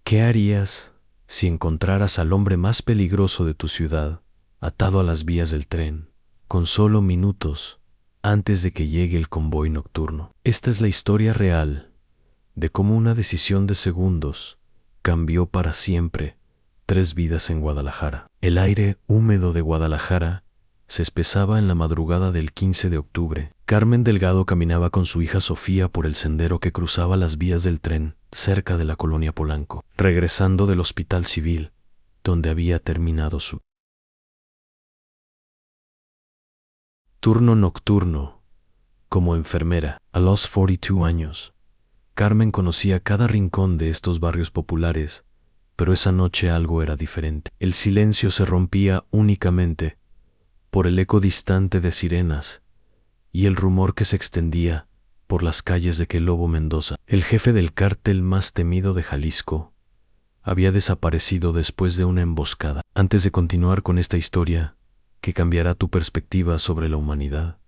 ¿Qué harías si encontraras al hombre más peligroso de tu ciudad atado a las vías del tren, con solo minutos antes de que llegue el convoy nocturno? Esta es la historia real de cómo una decisión de segundos cambió para siempre 3 vidas en Guadalajara. El aire húmedo de Guadalajara se espesaba en la madrugada del 15 de octubre. Carmen Delgado caminaba con su hija Sofía por el sendero que cruzaba las vías del tren cerca de la colonia Polanco, regresando del hospital civil, donde había terminado su turno nocturno como enfermera. A los 42 años, Carmen conocía cada rincón de estos barrios populares, pero esa noche algo era diferente. El silencio se rompía únicamente por el eco distante de sirenas y el rumor que se extendía por las calles de que Lobo Mendoza, el jefe del cártel más temido de Jalisco, había desaparecido después de una emboscada. Antes de continuar con esta historia, que cambiará tu perspectiva sobre la humanidad,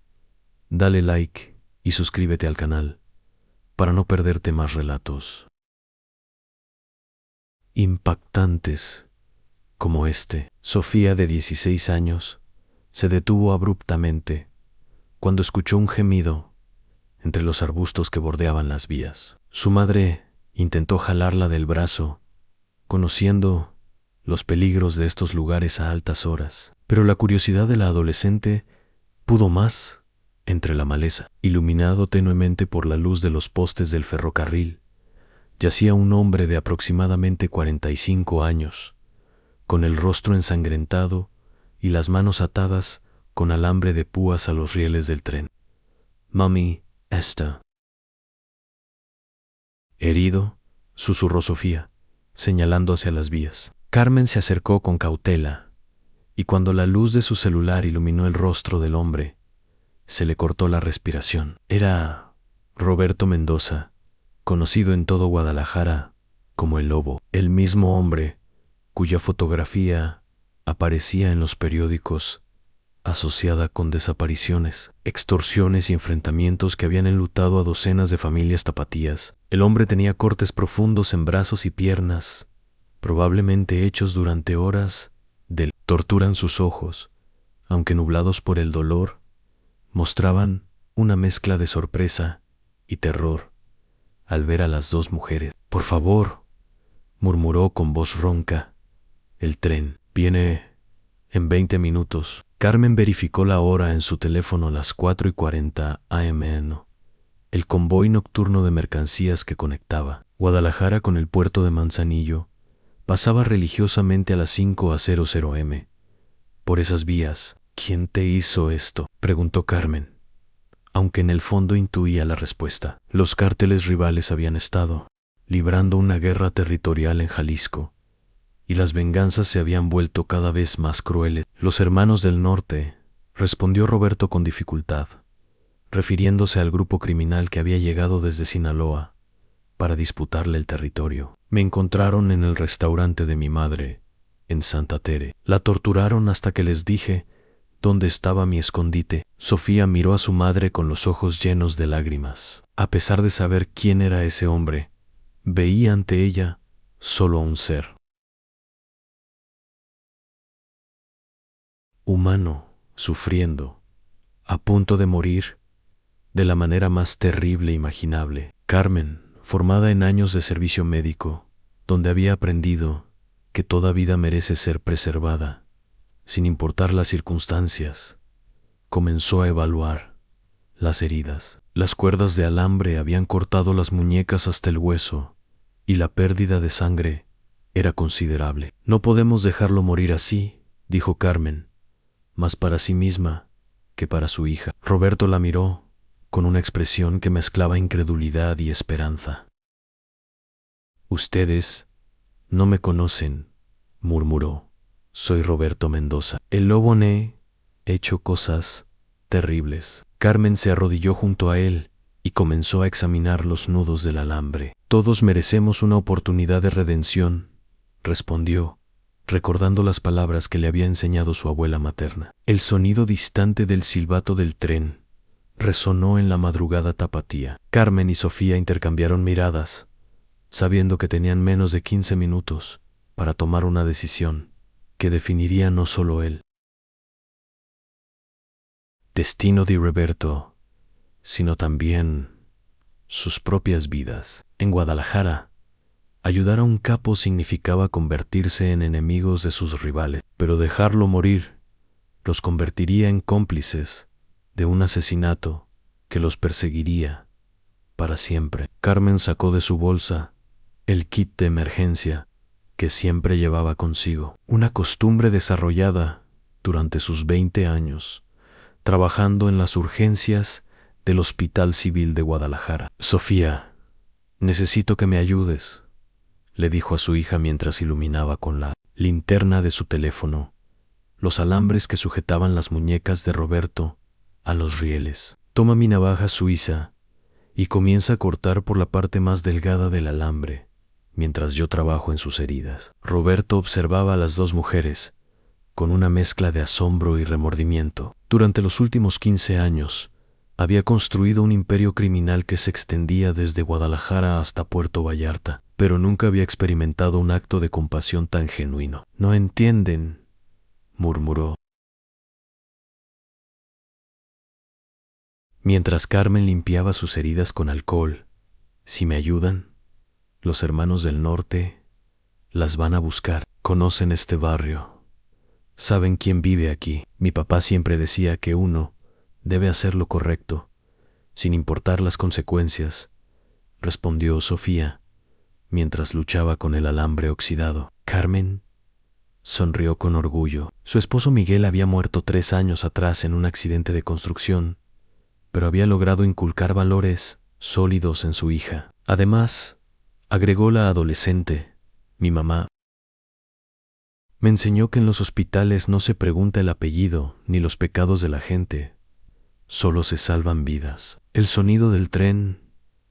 dale like y suscríbete al canal para no perderte más relatos impactantes como este. Sofía, de 16 años, se detuvo abruptamente cuando escuchó un gemido entre los arbustos que bordeaban las vías. Su madre intentó jalarla del brazo, conociendo los peligros de estos lugares a altas horas, pero la curiosidad de la adolescente pudo más. Entre la maleza, iluminado tenuemente por la luz de los postes del ferrocarril, yacía un hombre de aproximadamente 45 años, con el rostro ensangrentado y las manos atadas con alambre de púas a los rieles del tren. «Mami, está herido», susurró Sofía, señalando hacia las vías. Carmen se acercó con cautela, y cuando la luz de su celular iluminó el rostro del hombre, se le cortó la respiración. Era Roberto Mendoza, conocido en todo Guadalajara como el Lobo, el mismo hombre cuya fotografía aparecía en los periódicos asociada con desapariciones, extorsiones y enfrentamientos que habían enlutado a docenas de familias tapatías. El hombre tenía cortes profundos en brazos y piernas, probablemente hechos durante horas de tortura. En sus ojos, aunque nublados por el dolor, mostraban una mezcla de sorpresa y terror al ver a las 2 mujeres. «Por favor», murmuró con voz ronca. «El tren viene en 20 minutos». Carmen verificó la hora en su teléfono a las 4:40 am. El convoy nocturno de mercancías que conectaba Guadalajara con el puerto de Manzanillo pasaba religiosamente a las 5:00 am. Por esas vías. «¿Quién te hizo esto?», preguntó Carmen, aunque en el fondo intuía la respuesta. Los cárteles rivales habían estado librando una guerra territorial en Jalisco, y las venganzas se habían vuelto cada vez más crueles. «Los hermanos del norte», respondió Roberto con dificultad, refiriéndose al grupo criminal que había llegado desde Sinaloa para disputarle el territorio. «Me encontraron en el restaurante de mi madre, en Santa Tere. La torturaron hasta que les dije dónde estaba mi escondite». Sofía miró a su madre con los ojos llenos de lágrimas. A pesar de saber quién era ese hombre, veía ante ella solo a un ser humano, sufriendo, a punto de morir, de la manera más terrible imaginable. Carmen, formada en años de servicio médico, donde había aprendido que toda vida merece ser preservada, sin importar las circunstancias, comenzó a evaluar las heridas. Las cuerdas de alambre habían cortado las muñecas hasta el hueso, y la pérdida de sangre era considerable. «No podemos dejarlo morir así», dijo Carmen, más para sí misma que para su hija. Roberto la miró con una expresión que mezclaba incredulidad y esperanza. «Ustedes no me conocen», murmuró. «Soy Roberto Mendoza. El lobo ne hecho cosas terribles». Carmen se arrodilló junto a él y comenzó a examinar los nudos del alambre. «Todos merecemos una oportunidad de redención», respondió, recordando las palabras que le había enseñado su abuela materna. El sonido distante del silbato del tren resonó en la madrugada tapatía. Carmen y Sofía intercambiaron miradas, sabiendo que tenían menos de 15 minutos para tomar una decisión que definiría no solo el destino de Roberto, sino también sus propias vidas. En Guadalajara, ayudar a un capo significaba convertirse en enemigos de sus rivales, pero dejarlo morir los convertiría en cómplices de un asesinato que los perseguiría para siempre. Carmen sacó de su bolsa el kit de emergencia que siempre llevaba consigo, una costumbre desarrollada durante sus 20 años, trabajando en las urgencias del Hospital Civil de Guadalajara. Sofía, necesito que me ayudes, le dijo a su hija mientras iluminaba con la linterna de su teléfono los alambres que sujetaban las muñecas de Roberto a los rieles. Toma mi navaja suiza y comienza a cortar por la parte más delgada del alambre, mientras yo trabajo en sus heridas. Roberto observaba a las dos mujeres con una mezcla de asombro y remordimiento. Durante los últimos 15 años, había construido un imperio criminal que se extendía desde Guadalajara hasta Puerto Vallarta, pero nunca había experimentado un acto de compasión tan genuino. No entienden, murmuró. Mientras Carmen limpiaba sus heridas con alcohol, si me ayudan, los hermanos del norte las van a buscar. Conocen este barrio. Saben quién vive aquí. Mi papá siempre decía que uno debe hacer lo correcto, sin importar las consecuencias, respondió Sofía, mientras luchaba con el alambre oxidado. Carmen sonrió con orgullo. Su esposo Miguel había muerto 3 años atrás en un accidente de construcción, pero había logrado inculcar valores sólidos en su hija. Además, agregó la adolescente, mi mamá me enseñó que en los hospitales no se pregunta el apellido ni los pecados de la gente, solo se salvan vidas. El sonido del tren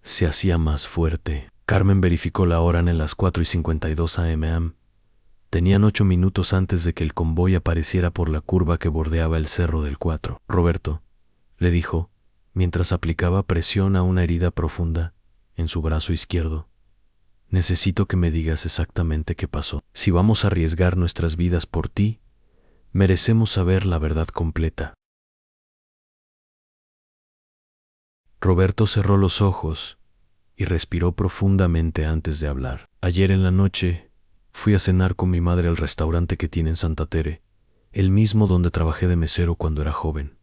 se hacía más fuerte. Carmen verificó la hora en las 4:52 am. Tenían 8 minutos antes de que el convoy apareciera por la curva que bordeaba el Cerro del 4. Roberto, le dijo, mientras aplicaba presión a una herida profunda en su brazo izquierdo. Necesito que me digas exactamente qué pasó. Si vamos a arriesgar nuestras vidas por ti, merecemos saber la verdad completa. Roberto cerró los ojos y respiró profundamente antes de hablar. Ayer en la noche fui a cenar con mi madre al restaurante que tiene en Santa Tere, el mismo donde trabajé de mesero cuando era joven.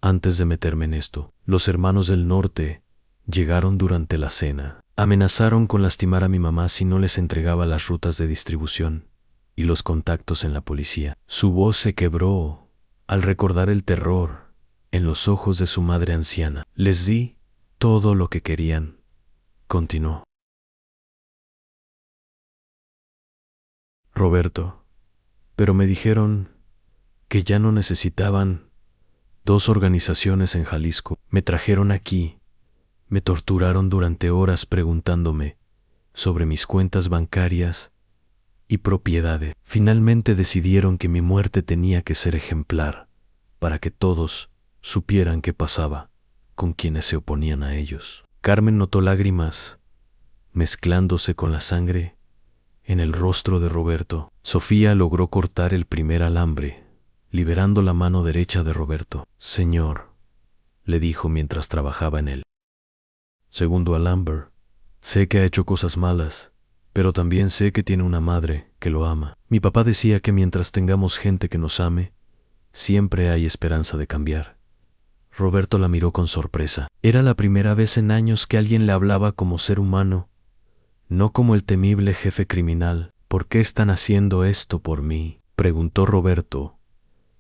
Antes de meterme en esto, los hermanos del norte llegaron durante la cena. Amenazaron con lastimar a mi mamá si no les entregaba las rutas de distribución y los contactos en la policía. Su voz se quebró al recordar el terror en los ojos de su madre anciana. Les di todo lo que querían, continuó. Roberto, pero me dijeron que ya no necesitaban 2 organizaciones en Jalisco. Me trajeron aquí. Me torturaron durante horas preguntándome sobre mis cuentas bancarias y propiedades. Finalmente decidieron que mi muerte tenía que ser ejemplar para que todos supieran qué pasaba con quienes se oponían a ellos. Carmen notó lágrimas mezclándose con la sangre en el rostro de Roberto. Sofía logró cortar el primer alambre, liberando la mano derecha de Roberto. Señor, le dijo mientras trabajaba en él. Segundo alambre, sé que ha hecho cosas malas, pero también sé que tiene una madre que lo ama. Mi papá decía que mientras tengamos gente que nos ame, siempre hay esperanza de cambiar. Roberto la miró con sorpresa. Era la primera vez en años que alguien le hablaba como ser humano, no como el temible jefe criminal. ¿Por qué están haciendo esto por mí?, preguntó Roberto,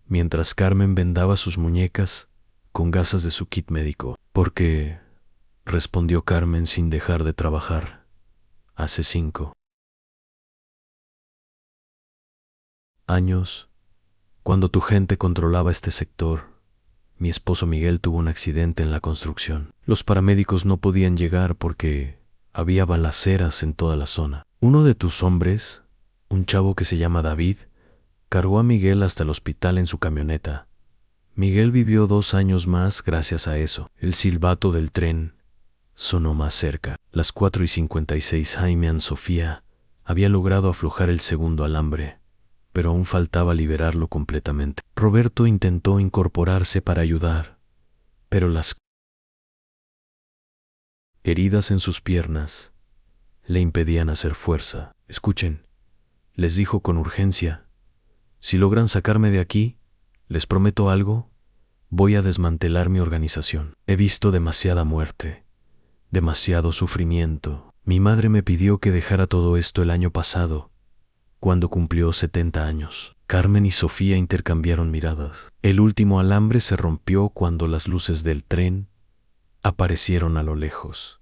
mientras Carmen vendaba sus muñecas con gasas de su kit médico. Porque, respondió Carmen sin dejar de trabajar, hace 5 años, cuando tu gente controlaba este sector, mi esposo Miguel tuvo un accidente en la construcción. Los paramédicos no podían llegar porque había balaceras en toda la zona. Uno de tus hombres, un chavo que se llama David, cargó a Miguel hasta el hospital en su camioneta. Miguel vivió 2 años más gracias a eso. El silbato del tren sonó más cerca. Las 4:56. Jaime y Sofía había logrado aflojar el segundo alambre, pero aún faltaba liberarlo completamente. Roberto intentó incorporarse para ayudar, pero las heridas en sus piernas le impedían hacer fuerza. Escuchen, les dijo con urgencia. Si logran sacarme de aquí, les prometo algo, voy a desmantelar mi organización. He visto demasiada muerte, demasiado sufrimiento. Mi madre me pidió que dejara todo esto el año pasado, cuando cumplió 70 años. Carmen y Sofía intercambiaron miradas. El último alambre se rompió cuando las luces del tren aparecieron a lo lejos,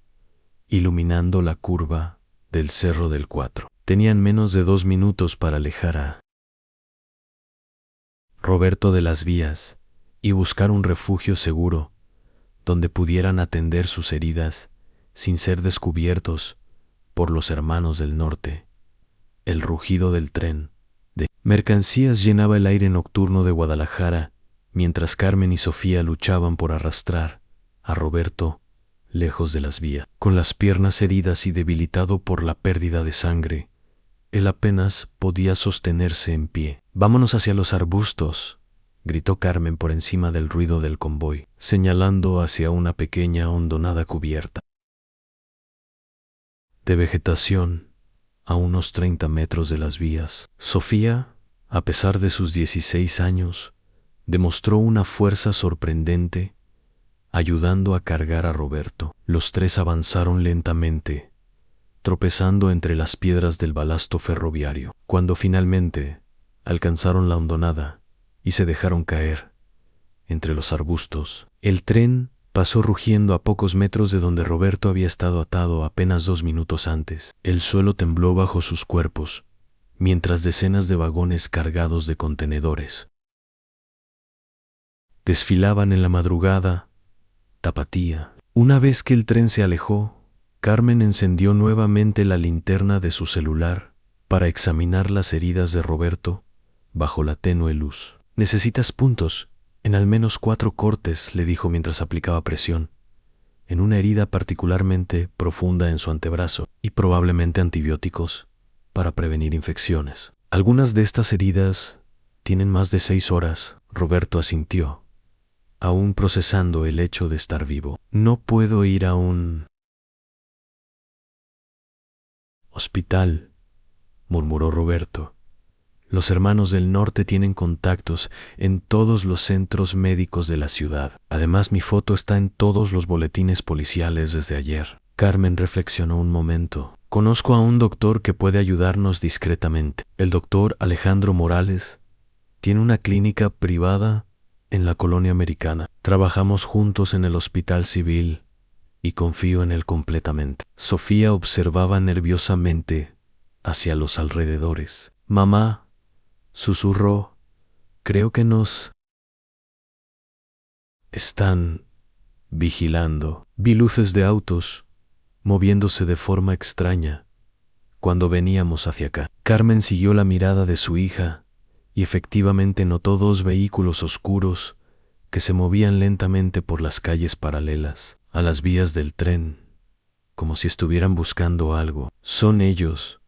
iluminando la curva del Cerro del Cuatro. Tenían menos de 2 minutos para alejar a Roberto de las vías y buscar un refugio seguro donde pudieran atender sus heridas sin ser descubiertos por los hermanos del norte. El rugido del tren de mercancías llenaba el aire nocturno de Guadalajara, mientras Carmen y Sofía luchaban por arrastrar a Roberto lejos de las vías. Con las piernas heridas y debilitado por la pérdida de sangre, él apenas podía sostenerse en pie. «Vámonos hacia los arbustos», gritó Carmen por encima del ruido del convoy, señalando hacia una pequeña hondonada cubierta de vegetación a unos 30 metros de las vías. Sofía, a pesar de sus 16 años, demostró una fuerza sorprendente, ayudando a cargar a Roberto. Los tres avanzaron lentamente, tropezando entre las piedras del balasto ferroviario. Cuando finalmente alcanzaron la hondonada y se dejaron caer entre los arbustos, el tren pasó rugiendo a pocos metros de donde Roberto había estado atado apenas 2 minutos antes. El suelo tembló bajo sus cuerpos, mientras decenas de vagones cargados de contenedores desfilaban en la madrugada tapatía. Una vez que el tren se alejó, Carmen encendió nuevamente la linterna de su celular para examinar las heridas de Roberto bajo la tenue luz. «Necesitas puntos en al menos 4 cortes», le dijo mientras aplicaba presión, en una herida particularmente profunda en su antebrazo, y probablemente antibióticos para prevenir infecciones. «Algunas de estas heridas tienen más de 6 horas», Roberto asintió, aún procesando el hecho de estar vivo. «No puedo ir a un hospital», murmuró Roberto. «Los hermanos del norte tienen contactos en todos los centros médicos de la ciudad. Además, mi foto está en todos los boletines policiales desde ayer». Carmen reflexionó un momento. «Conozco a un doctor que puede ayudarnos discretamente. El doctor Alejandro Morales tiene una clínica privada en la colonia americana. Trabajamos juntos en el hospital civil y confío en él completamente». Sofía observaba nerviosamente hacia los alrededores. «Mamá», susurró, «creo que nos están vigilando». Vi luces de autos moviéndose de forma extraña cuando veníamos hacia acá. Carmen siguió la mirada de su hija y efectivamente notó 2 vehículos oscuros que se movían lentamente por las calles paralelas a las vías del tren, como si estuvieran buscando algo. «Son ellos»,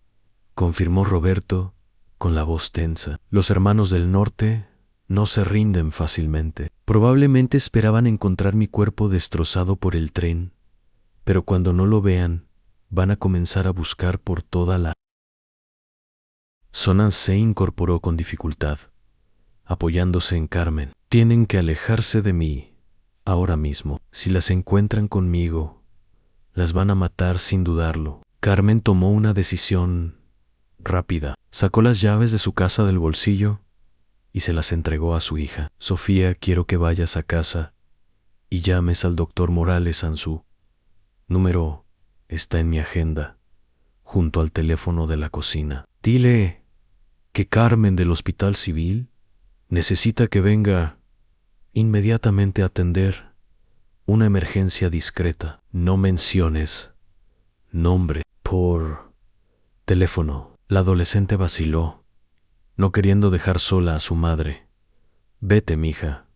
confirmó Roberto con la voz tensa. «Los hermanos del norte no se rinden fácilmente. Probablemente esperaban encontrar mi cuerpo destrozado por el tren, pero cuando no lo vean, van a comenzar a buscar por toda la zona». Se incorporó con dificultad, apoyándose en Carmen. «Tienen que alejarse de mí ahora mismo. Si las encuentran conmigo, las van a matar sin dudarlo». Carmen tomó una decisión rápida. Sacó las llaves de su casa del bolsillo y se las entregó a su hija. «Sofía, quiero que vayas a casa y llames al doctor Morales. Su número está en mi agenda, junto al teléfono de la cocina. Dile que Carmen del Hospital Civil necesita que venga inmediatamente a atender una emergencia discreta. No menciones nombre por teléfono». La adolescente vaciló, no queriendo dejar sola a su madre. «Vete, mija»,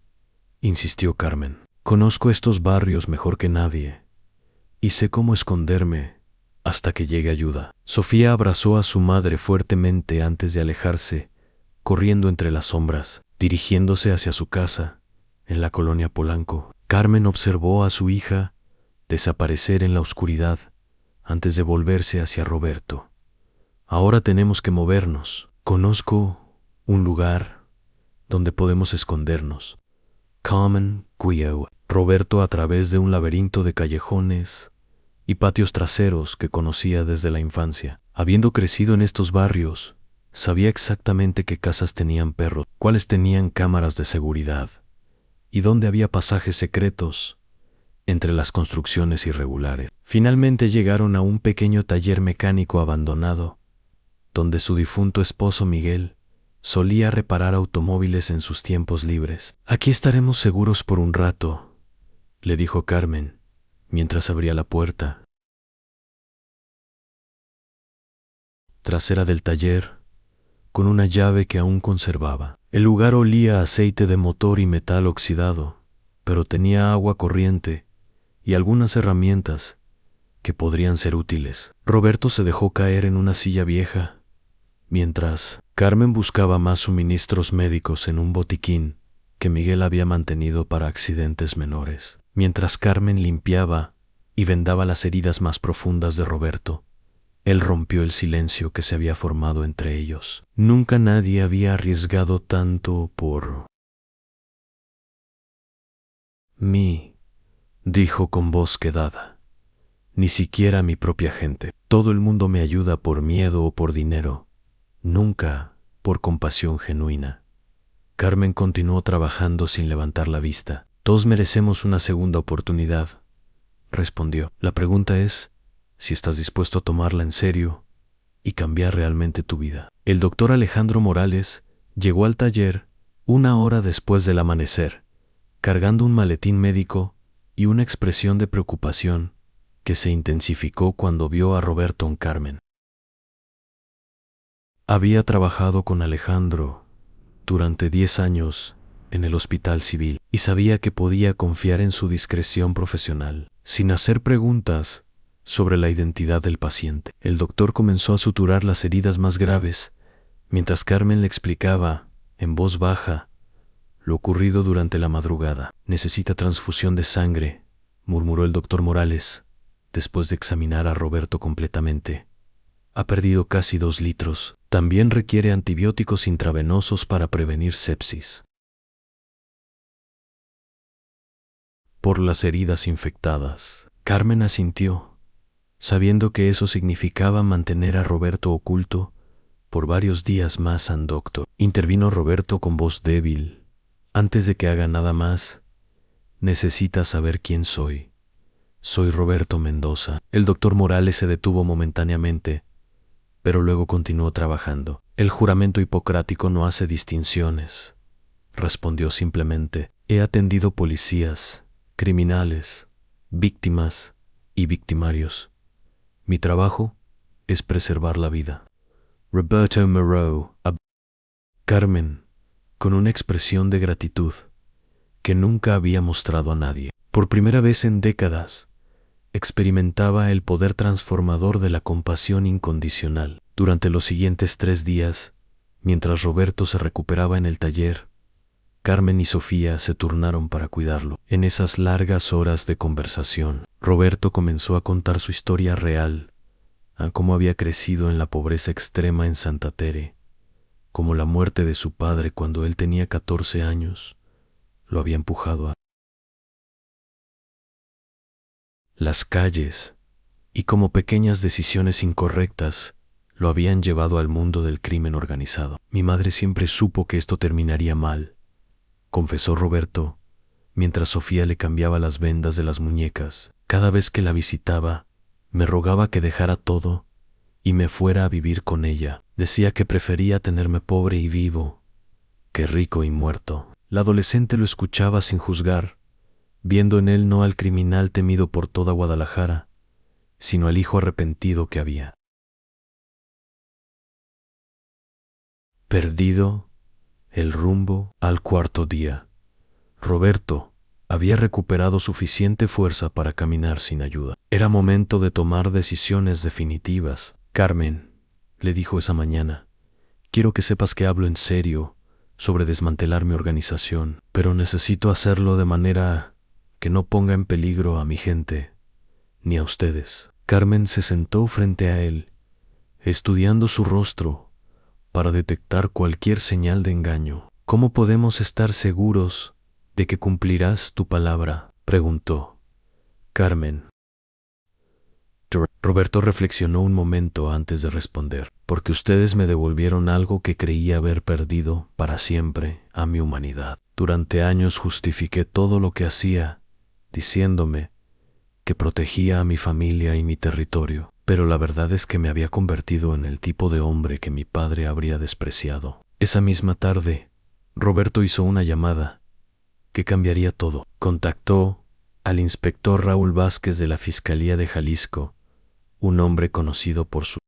insistió Carmen. «Conozco estos barrios mejor que nadie. y sé cómo esconderme hasta que llegue ayuda. Sofía abrazó a su madre fuertemente antes de alejarse, corriendo entre las sombras, dirigiéndose hacia su casa, en la colonia Polanco. Carmen observó a su hija desaparecer en la oscuridad antes de volverse hacia Roberto. Ahora tenemos que movernos. Conozco un lugar donde podemos escondernos. Carmen guió Roberto a través de un laberinto de callejones y patios traseros que conocía desde la infancia. Habiendo crecido en estos barrios, sabía exactamente qué casas tenían perros, cuáles tenían cámaras de seguridad y dónde había pasajes secretos entre las construcciones irregulares. Finalmente llegaron a un pequeño taller mecánico abandonado, donde su difunto esposo Miguel solía reparar automóviles en sus tiempos libres. Aquí estaremos seguros por un rato, le dijo Carmen, mientras abría la puerta trasera del taller con una llave que aún conservaba. El lugar olía a aceite de motor y metal oxidado, pero tenía agua corriente y algunas herramientas que podrían ser útiles. Roberto se dejó caer en una silla vieja, mientras Carmen buscaba más suministros médicos en un botiquín que Miguel había mantenido para accidentes menores. Mientras Carmen limpiaba y vendaba las heridas más profundas de Roberto, él rompió el silencio que se había formado entre ellos. Nunca nadie había arriesgado tanto por mí, dijo con voz quedada. Ni siquiera mi propia gente. Todo el mundo me ayuda por miedo o por dinero, nunca por compasión genuina. Carmen continuó trabajando sin levantar la vista. Todos merecemos una segunda oportunidad, respondió. La pregunta es si estás dispuesto a tomarla en serio y cambiar realmente tu vida. El doctor Alejandro Morales llegó al taller 1 hora después del amanecer, cargando un maletín médico y una expresión de preocupación que se intensificó cuando vio a Roberto en Carmen. Había trabajado con Alejandro durante 10 años en el hospital civil y sabía que podía confiar en su discreción profesional. Sin hacer preguntas sobre la identidad del paciente, el doctor comenzó a suturar las heridas más graves, mientras Carmen le explicaba, en voz baja, lo ocurrido durante la madrugada. Necesita transfusión de sangre, murmuró el doctor Morales, después de examinar a Roberto completamente. Ha perdido casi 2 litros. También requiere antibióticos intravenosos para prevenir sepsis por las heridas infectadas. Carmen asintió, sabiendo que eso significaba mantener a Roberto oculto por varios días más en doctor. Intervino Roberto con voz débil. Antes de que haga nada más, necesita saber quién soy. Soy Roberto Mendoza. El doctor Morales se detuvo momentáneamente, pero luego continuó trabajando. El juramento hipocrático no hace distinciones, respondió simplemente. He atendido policías, criminales, víctimas y victimarios. Mi trabajo es preservar la vida. Roberto Moreau. Carmen, con una expresión de gratitud que nunca había mostrado a nadie. Por primera vez en décadas, experimentaba el poder transformador de la compasión incondicional. Durante los siguientes 3 días, mientras Roberto se recuperaba en el taller, Carmen y Sofía se turnaron para cuidarlo. En esas largas horas de conversación, Roberto comenzó a contar su historia real, a cómo había crecido en la pobreza extrema en Santa Tere, como la muerte de su padre cuando él tenía 14 años lo había empujado a las calles, y como pequeñas decisiones incorrectas lo habían llevado al mundo del crimen organizado. Mi madre siempre supo que esto terminaría mal, confesó Roberto, mientras Sofía le cambiaba las vendas de las muñecas. Cada vez que la visitaba, me rogaba que dejara todo y me fuera a vivir con ella. Decía que prefería tenerme pobre y vivo que rico y muerto. La adolescente lo escuchaba sin juzgar, viendo en él no al criminal temido por toda Guadalajara, sino al hijo arrepentido que había perdido el rumbo. Al 4.º día, Roberto Había recuperado suficiente fuerza para caminar sin ayuda. Era momento de tomar decisiones definitivas. Carmen, le dijo esa mañana, quiero que sepas que hablo en serio sobre desmantelar mi organización, pero necesito hacerlo de manera que no ponga en peligro a mi gente ni a ustedes. Carmen se sentó frente a él, estudiando su rostro para detectar cualquier señal de engaño. ¿Cómo podemos estar seguros de que cumplirás tu palabra?, preguntó. Carmen. Roberto reflexionó un momento antes de responder. Porque ustedes me devolvieron algo que creía haber perdido para siempre, a mi humanidad. Durante años justifiqué todo lo que hacía, diciéndome que protegía a mi familia y mi territorio, pero la verdad es que me había convertido en el tipo de hombre que mi padre habría despreciado. Esa misma tarde, Roberto hizo una llamada que cambiaría todo. Contactó al inspector Raúl Vázquez de la Fiscalía de Jalisco, un hombre conocido por su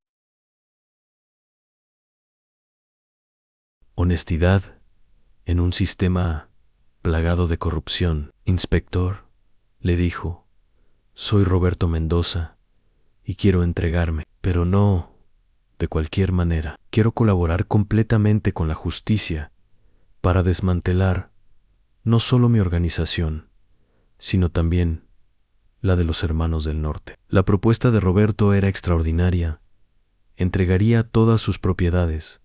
honestidad en un sistema plagado de corrupción. Inspector, le dijo, soy Roberto Mendoza y quiero entregarme, pero no de cualquier manera. Quiero colaborar completamente con la justicia para desmantelar no solo mi organización, sino también la de los Hermanos del Norte. La propuesta de Roberto era extraordinaria. Entregaría todas sus propiedades,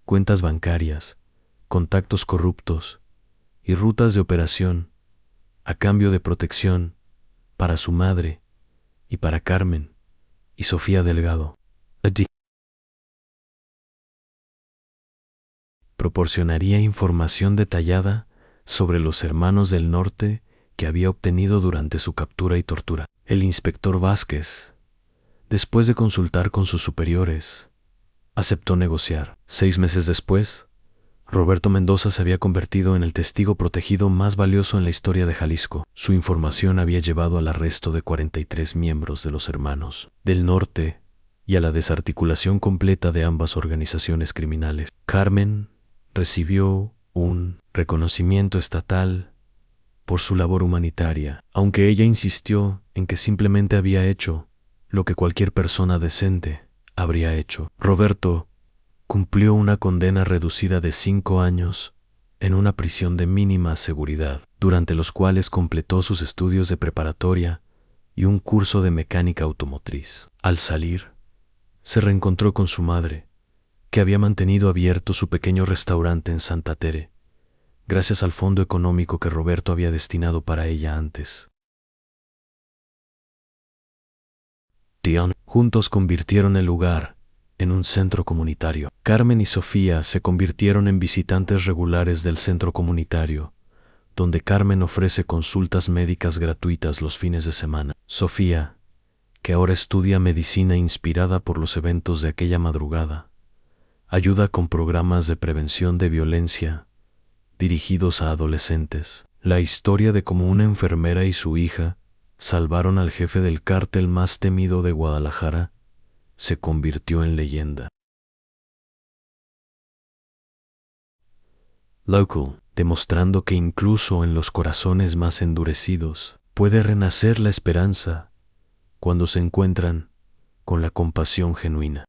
cuentas bancarias, contactos corruptos y rutas de operación a cambio de protección para su madre y para Carmen y Sofía Delgado. Proporcionaría información detallada sobre los Hermanos del Norte que había obtenido durante su captura y tortura. El inspector Vázquez, después de consultar con sus superiores, aceptó negociar. 6 meses después, Roberto Mendoza se había convertido en el testigo protegido más valioso en la historia de Jalisco. Su información había llevado al arresto de 43 miembros de los Hermanos del Norte y a la desarticulación completa de ambas organizaciones criminales. Carmen recibió un reconocimiento estatal por su labor humanitaria, aunque ella insistió en que simplemente había hecho lo que cualquier persona decente habría hecho. Roberto cumplió una condena reducida de 5 años en una prisión de mínima seguridad, durante los cuales completó sus estudios de preparatoria y un curso de mecánica automotriz. Al salir, se reencontró con su madre, que había mantenido abierto su pequeño restaurante en Santa Tere, gracias al fondo económico que Roberto había destinado para ella antes. Juntos convirtieron el lugar en un centro comunitario. Carmen y Sofía se convirtieron en visitantes regulares del centro comunitario, donde Carmen ofrece consultas médicas gratuitas los fines de semana. Sofía, que ahora estudia medicina inspirada por los eventos de aquella madrugada, ayuda con programas de prevención de violencia dirigidos a adolescentes. La historia de cómo una enfermera y su hija salvaron al jefe del cártel más temido de Guadalajara se convirtió en leyenda. Local, demostrando que incluso en los corazones más endurecidos puede renacer la esperanza cuando se encuentran con la compasión genuina.